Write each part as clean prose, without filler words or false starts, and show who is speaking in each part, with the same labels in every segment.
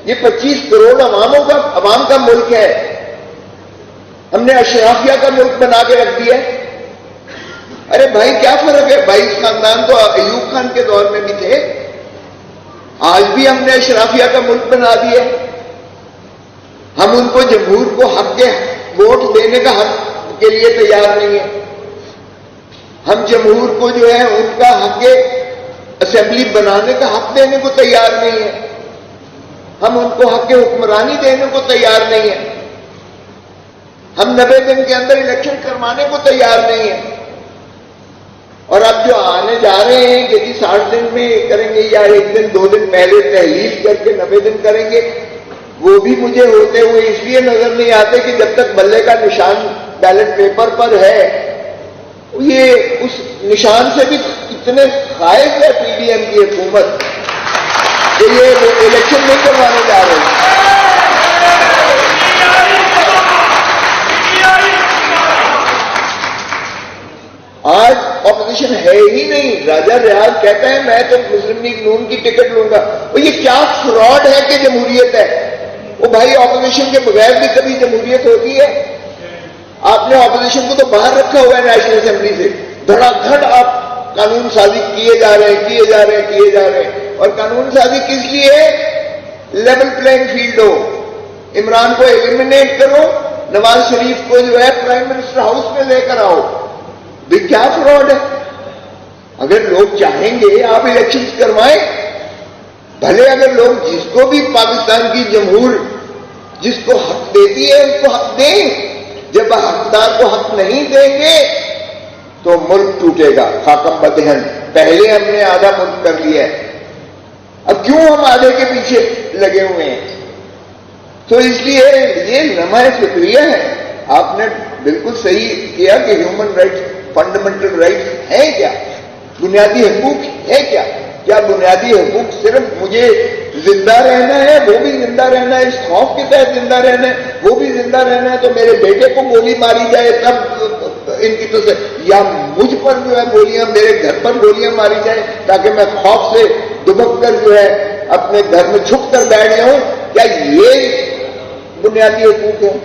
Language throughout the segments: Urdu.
Speaker 1: یہ 25 کروڑ عوام کا ملک ہے. ہم نے اشرافیہ کا ملک بنا کے رکھ دیا. ارے بھائی کیا فرق ہے؟ 22 خاندان تو ایوب خان کے دور میں بھی تھے. آج بھی ہم نے اشرافیہ کا ملک بنا دیا. ہم ان کو جمہور کو حق کے ووٹ دینے کا حق کے لیے تیار نہیں ہیں. ہم جمہور کو جو ہے ان کا حق اسمبلی بنانے کا حق دینے کو تیار نہیں ہیں. ہم ان کو حق حکمرانی دینے کو تیار نہیں ہیں. ہم 90 دن کے اندر الیکشن کروانے کو تیار نہیں ہیں. اور اب جو آنے جا رہے ہیں کہ جی 60 دن میں کریں گے یا 1 دن 2 دن پہلے تحلیل کر کے 90 دن کریں گے، وہ بھی مجھے ہوتے ہوئے اس لیے نظر نہیں آتے کہ جب تک بلے کا نشان بیلٹ پیپر پر ہے، یہ اس نشان سے بھی اتنے خائف ہے پی ڈی ایم کی حکومت کہ یہ الیکشن نہیں کروانے جا رہے ہیں. آج اپوزیشن ہے ہی نہیں. راجہ ریاض کہتا ہے میں تو مسلم لیگ نون کی ٹکٹ لوں گا. اور یہ کیا فراڈ ہے کہ جمہوریت ہے؟ وہ بھائی اپوزیشن کے بغیر بھی کبھی جمہوریت ہوتی ہے؟ آپ نے اپوزیشن کو تو باہر رکھا ہوا ہے نیشنل اسمبلی سے. دھڑا دھڑ آپ قانون سازی کیے جا رہے ہیں. اور قانون سازی کس لیے؟ لیول پلینگ فیلڈ ہو. عمران کو ایلیمنیٹ کرو، نواز شریف کو جو ہے پرائم منسٹر ہاؤس میں لے کر آؤ. بھی کیا فراڈ ہے؟ اگر لوگ چاہیں گے آپ الیکشن کروائیں. بھلے اگر لوگ جس کو بھی پاکستان کی جمہور جس کو حق دیتی ہے اس کو حق دیں. جب حقدار کو حق نہیں دیں گے تو ملک ٹوٹے گا. خاکم بدہن پہلے ہم نے آدھا ملک کر لیا ہے، اب کیوں ہم آدھے کے پیچھے لگے ہوئے ہیں؟ تو اس لیے یہ لمحہ فکریہ ہے. آپ نے بالکل صحیح کیا کہ ہیومن رائٹس فنڈامنٹل رائٹس ہیں کیا؟ بنیادی حقوق ہے کیا؟ کیا بنیادی حقوق صرف مجھے زندہ رہنا ہے، وہ بھی زندہ رہنا ہے، اس خوف کے تحت زندہ رہنا ہے، وہ بھی زندہ رہنا ہے تو میرے بیٹے کو گولی ماری جائے تب ان کی یا مجھ پر جو ہے گولیاں، میرے گھر پر گولیاں ماری جائیں تاکہ میں خوف سے دبک کر جو ہے اپنے گھر میں چھپ کر بیٹھ جاؤں؟ کیا یہ بنیادی حقوق ہیں؟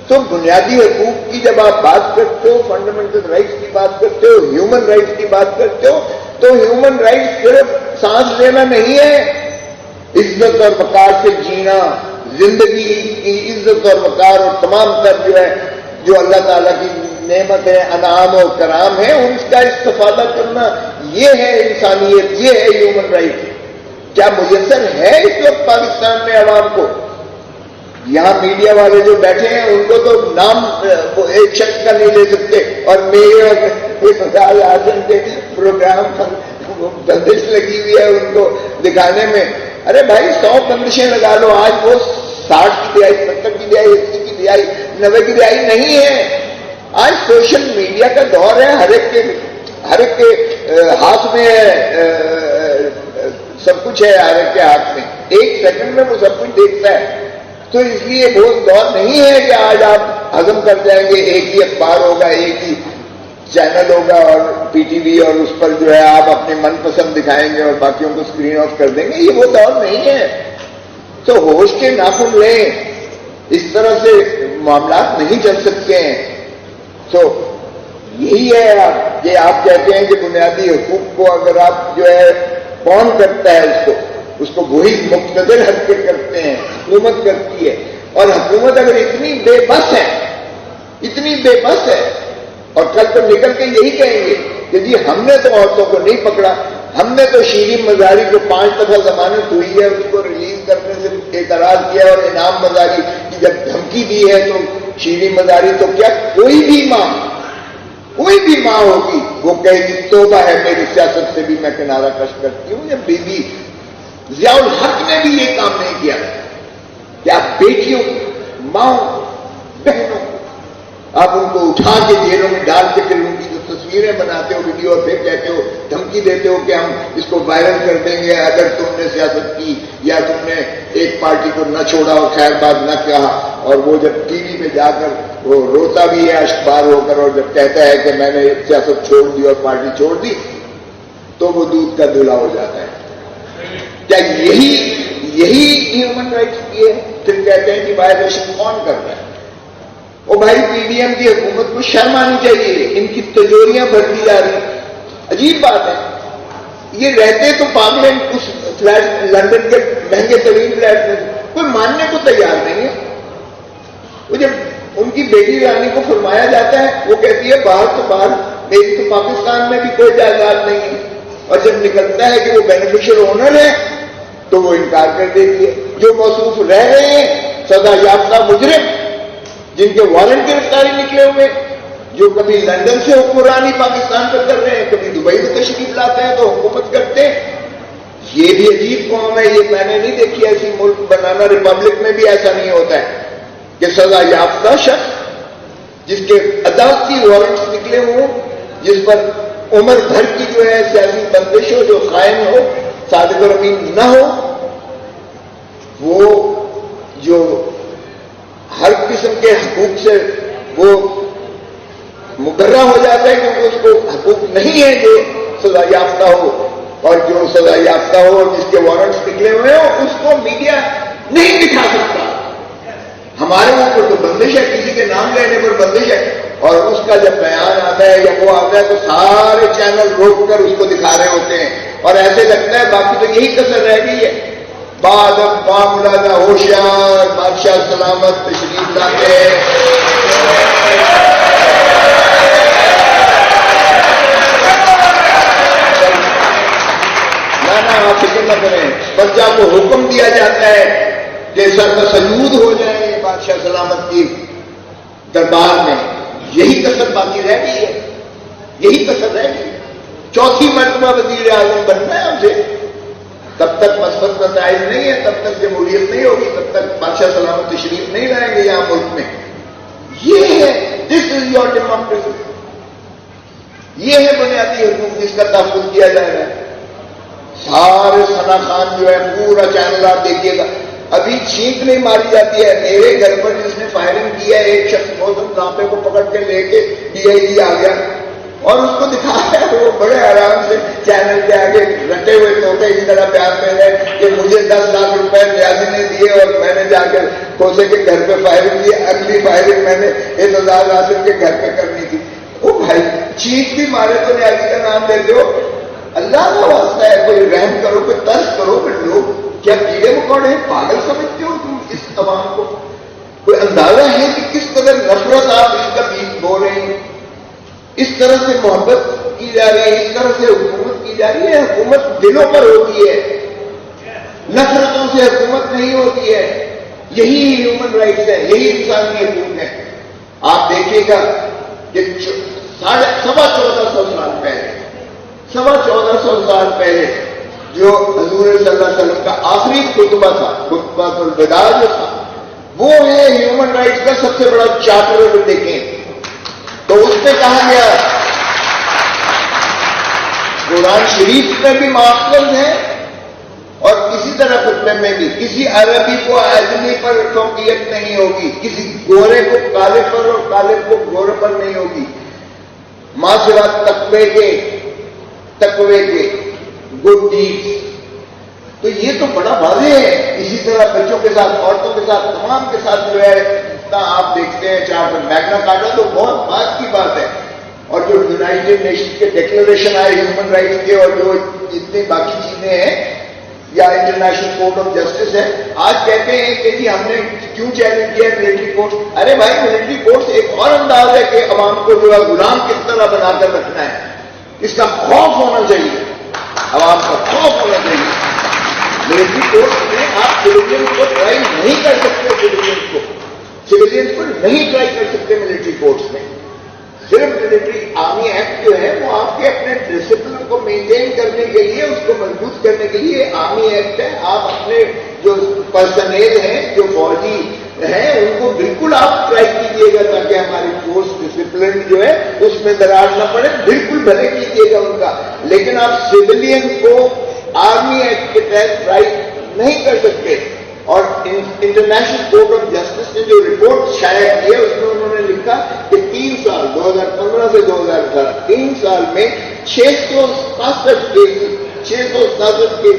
Speaker 1: تو بنیادی حقوق کی جب آپ بات کرتے ہو، فنڈامنٹل رائٹس کی بات کرتے ہو، ہیومن رائٹس کی بات کرتے ہو، تو ہیومن رائٹس صرف سانس لینا نہیں ہے، عزت اور وقار سے جینا، زندگی کی عزت اور وقار اور تمام تر جو ہے جو اللہ تعالیٰ کی نعمت ہے، انعام اور کرام ہے، اس کا استفادہ کرنا، یہ ہے انسانیت، یہ ہے ہیومن رائٹ. کیا میسر ہے اس وقت پاکستان میں عوام کو؟ یہاں میڈیا والے جو بیٹھے ہیں ان کو تو نام ایک شخص کا نہیں لے سکتے، اور میرے اور اعظم کے پروگرام پر بندش لگی ہوئی ہے ان کو دکھانے میں. ارے بھائی 100 بندشیں لگا لو، آج وہ 60 کی دہائی، 70 کی دہائی، 80 کی دہائی، 90 کی دہائی نہیں ہے. آج سوشل میڈیا کا دور ہے، ہر ایک کے ہاتھ میں سب کچھ ہے، ہر ایک کے ہاتھ میں 1 سیکنڈ میں وہ سب کچھ دیکھتا ہے. تو اس لیے وہ دور نہیں ہے کہ آج آپ ہضم کر جائیں گے، ایک ہی اخبار ہوگا، ایک ہی چینل ہوگا اور پی ٹی وی، اور اس پر جو ہے آپ اپنے من پسند دکھائیں گے اور باقیوں کو اسکرین آف کر دیں گے. یہ وہ دور نہیں ہے. تو ہوش کے ناخن لیں، اس طرح سے معاملات نہیں چل سکتے ہیں. تو یہی ہے کہ آپ کہتے ہیں کہ بنیادی حقوق کو اگر آپ جو ہے کون کرتا ہے اس کو وہی مقتدر حرکت کرتے ہیں، حکومت کرتی ہے. اور حکومت اگر اتنی بے بس ہے اور کل تو نکل کے یہی کہیں گے کہ جی ہم نے تو عورتوں کو نہیں پکڑا، ہم نے تو شیرین مزاری کو 5 دفعہ ضمانت ہوئی ہے اس کو ریلیز کرنے سے اعتراض کیا، اور انعام مزاری کی جب دھمکی دی ہے تو شیرین مزاری تو کیا کوئی بھی ماں ہوگی وہ کہے گی توبہ ہے میری سیاست سے بھی میں کنارہ کش کرتی ہوں. یا بیوی ضیاء الحق نے بھی یہ کام نہیں کیا کہ آپ بیٹیوں، ماں، بہنوں، آپ ان کو اٹھا کے جیلوں میں ڈال کے پھر ان کی جو تصویریں بناتے ہو ویڈیو، اور پھر کہتے ہو، دھمکی دیتے ہو کہ ہم اس کو وائرل کر دیں گے اگر تم نے سیاست کی یا تم نے ایک پارٹی کو نہ چھوڑا اور خیر بات نہ کہا. اور وہ جب ٹی وی میں جا کر وہ روتا بھی ہے اشکبار ہو کر، اور جب کہتا ہے کہ میں نے سیاست چھوڑ دی اور پارٹی چھوڑ دی، تو وہ دودھ کا دھلا ہو جاتا ہے. کیا یہی ہیومن رائٹس کی ہے. پھر کہتے ہیں کہ وائلیشن کون کر رہا ہے؟ وہ بھائی پی ڈی ایم کی حکومت کو شرم آنی چاہیے، ان کی تجوریاں بھرتی جا رہی ہیں. عجیب بات ہے، یہ رہتے تو پارلیمنٹ اس فلیٹ لندن کے مہنگے ترین فلیٹ میں، کوئی ماننے کو تیار نہیں ہے. وہ جب ان کی بیٹی رانی کو فرمایا جاتا ہے، وہ کہتی ہے باہر تو باہر، میری تو پاکستان میں بھی کوئی جائیداد نہیں ہے. اور جب نکلتا ہے کہ وہ بینیفیشل اونر ہے تو وہ انکار کر دیتی ہے. جو موصوف رہ رہے ہیں سزا یافتہ مجرم جن کے وارنٹ گرفتاری نکلے ہوئے، جو کبھی لندن سے حکمرانی پاکستان پر کر رہے ہیں، کبھی دبئی سے تشریف لاتے ہیں تو حکومت کرتے ہیں. یہ بھی عجیب قوم ہے، یہ میں نے نہیں دیکھی ایسی ملک. بنانا ریپبلک میں بھی ایسا نہیں ہوتا ہے کہ سزا یافتہ شخص جس کے عدالتی وارنٹس نکلے ہوں، جس پر عمر بھر کی جو ہے سیاسی بندش ہو، جو قائم ہو، صادق اور امین نہ ہو، وہ جو ہر قسم کے حقوق سے وہ مقررہ ہو جاتا ہے کیونکہ اس کو حقوق نہیں ہے جو سزا یافتہ ہو. اور جو سزا یافتہ ہو اور جس کے وارنٹس نکلے ہوئے ہوں اس کو میڈیا نہیں دکھا سکتا. ہمارے اوپر تو بندش ہے، کسی کے نام لینے پر بندش ہے، اور اس کا جب بیان آتا ہے یا وہ آتا ہے تو سارے چینل روک کر اس کو دکھا رہے ہوتے ہیں. اور ایسے لگتا ہے باقی تو یہی کسر رہ گئی ہے. بعد اب معاملہ ہوشیار بادشاہ سلامت تشریف لاتے ہیں. آپ فکر نہ کریں، بس جب وہ حکم دیا جاتا ہے کہ سر سجود ہو جائے بادشاہ سلامت کی دربار میں، یہی کسر باقی رہ گئی ہے. یہی کسر رہ گئی. چوتھی مرتبہ وزیر اعظم بننا ہے ہم سے. تب تک مثبت نتائج نہیں ہے، تب تک جمہوریت نہیں ہوگی، تب تک بادشاہ سلامت تشریف نہیں لائیں گے یہاں ملک میں. یہ ہے دس از یور ڈیموکریسی. یہ ہے بنیادی حقوق جس کا تحفظ کیا جائے گا. سارے ثنا خان جو ہے پورا چینل آپ دیکھیے گا، ابھی چھینک نہیں ماری جاتی ہے. میرے گھر پر جس نے فائرنگ کی ہے ایک شخص موسم کانپے کو پکڑ کے لے کے ڈی آئی جی آ گیا اور اس کو دکھایا. وہ بڑے آرام سے چینل کے آگے رٹے ہوئے طوطے کی طرح پیار میں رہے کہ مجھے 10 لاکھ روپے ریاضی نے دیے اور میں نے جا کر کھوسے کے گھر پہ فائرنگ کی. اگلی فائرنگ میں نے اعتزاز حاصل کے گھر پہ کرنی تھی. وہ بھائی چینک بھی مارے تو ریاضی کا نام لیتے ہو. اللہ کا واسطہ ہے، کوئی رحم کرو، کوئی ترس کرو. پھر لوگ کیا کیڑے مکوڑے ہیں؟ پاگل سمجھتے ہو تم اس عوام کو؟ کوئی اندازہ ہے کہ کس قدر نفرت آپ اس کا بیچ بو رہے ہیں؟ اس طرح سے محبت کی جا رہی ہے، اس طرح سے حکومت کی جا رہی ہے. حکومت دلوں پر ہوتی ہے، نفرتوں سے حکومت نہیں ہوتی ہے. یہی ہیومن رائٹس ہے، یہی انسانی حقوق ہے. آپ دیکھیے گا کہ 1450 سال پہلے 1450 سال پہلے جو حضور صلی اللہ علیہ وسلم کا آخری خطبہ تھا، خطبہ الوداع جو تھا، وہ ہے ہیومن رائٹس کا سب سے بڑا چارٹر. اگر دیکھیں تو اس میں کہا گیا، قرآن شریف میں بھی معقول ہے اور کسی طرح خطبے میں بھی کسی عربی کو اجمی پر فوقیت نہیں ہوگی، کسی گورے کو کالے پر اور کالے کو گورے پر نہیں ہوگی. ماں سوا تقوی کے گڈ ڈیڈس. تو یہ تو بڑا واضح ہے. اسی طرح بچوں کے ساتھ، عورتوں کے ساتھ، تمام کے ساتھ جو ہے اتنا آپ دیکھتے ہیں چارٹر میگنا کارٹا تو بہت بات کی بات ہے. اور جو یونائٹڈ نیشن کے ڈکلریشن آئے ہیومن رائٹس کے اور جو جتنی باقی چیزیں ہیں یا انٹرنیشنل کورٹ آف جسٹس ہے، آج کہتے ہیں کہ جی ہم نے کیوں چیلنج کیا ملٹری کورٹ. ارے بھائی ملٹری کورٹ ایک اور انداز ہے کہ عوام کو جو ہے غلام کس طرح بنا کر رکھنا ہے. اس کا خوف ہونا چاہیے، عوام کا خوف ہونا چاہیے. ملٹری کورٹ میں آپ سویلین کو ٹرائی نہیں کر سکتے، سویلین کو نہیں ٹرائی کر سکتے ملٹری کورٹس میں. صرف ملٹری آرمی ایکٹ جو ہے وہ آپ کے اپنے ڈسپلن کو مینٹین کرنے کے لیے، اس کو مضبوط کرنے کے لیے آرمی ایکٹ ہے. آپ اپنے جو پرسنل ہیں، جو فوجی ہیں، ان کو بالکل آپ ٹرائی کیجیے گا تاکہ ہماری فورس ڈسپلن جو ہے اس میں دراز نہ پڑے. بالکل بھلے کیجیے گا ان کا، لیکن آپ سویلین کو آرمی ایکٹ کے تحت ٹرائی نہیں کر سکتے. اور انٹرنیشنل کورٹ آف جسٹس نے جو رپورٹ شائع کی ہے اس میں انہوں نے لکھا کہ 3 سال 2015 سے 2018 3 سال میں 667 کیس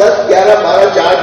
Speaker 1: 10, 11, 12 4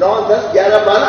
Speaker 1: 9, 10, 11, 12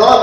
Speaker 1: 9,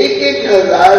Speaker 1: 1,000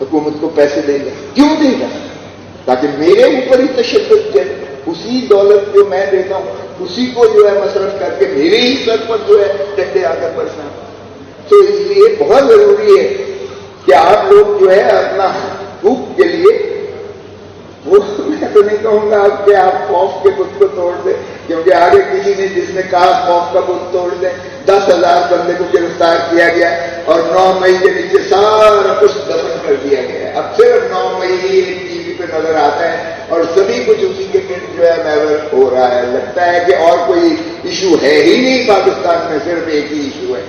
Speaker 1: حکومت کو پیسے دے گا. کیوں دے گا؟ تاکہ میرے اوپر ہی تشدد کرے. اسی دولت جو میں دیتا ہوں اسی کو جو ہے مصرف کر کے میرے ہی سر پر جو ہے ڈنڈے آ کر برسنا. تو اس لیے بہت ضروری ہے کہ آپ لوگ جو ہے اپنا حقوق کے لیے، وہ میں تو نہیں کہوں گا آپ کہ آپ خوف کے بت کو توڑ دیں، کیونکہ آگے کسی نے جس نے کہا خوف کا بت توڑ دیں، 10,000 بندے کو گرفتار کیا گیا اور 9 مئی کے نیچے سارا کچھ دفن کر دیا گیا. اب صرف 9 مئی ہی ٹی وی پہ نظر آتا ہے اور سبھی کچھ اسی کے گرد جو ہے محور ہو رہا ہے. لگتا ہے کہ اور کوئی ایشو ہے ہی نہیں پاکستان میں، صرف ایک ہی ایشو ہے.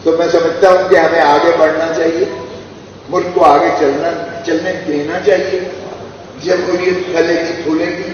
Speaker 1: تو میں سمجھتا ہوں کہ ہمیں آگے بڑھنا چاہیے، ملک کو آگے چلنے دینا چاہیے. جمہوریت پھیلے گی پھولے گی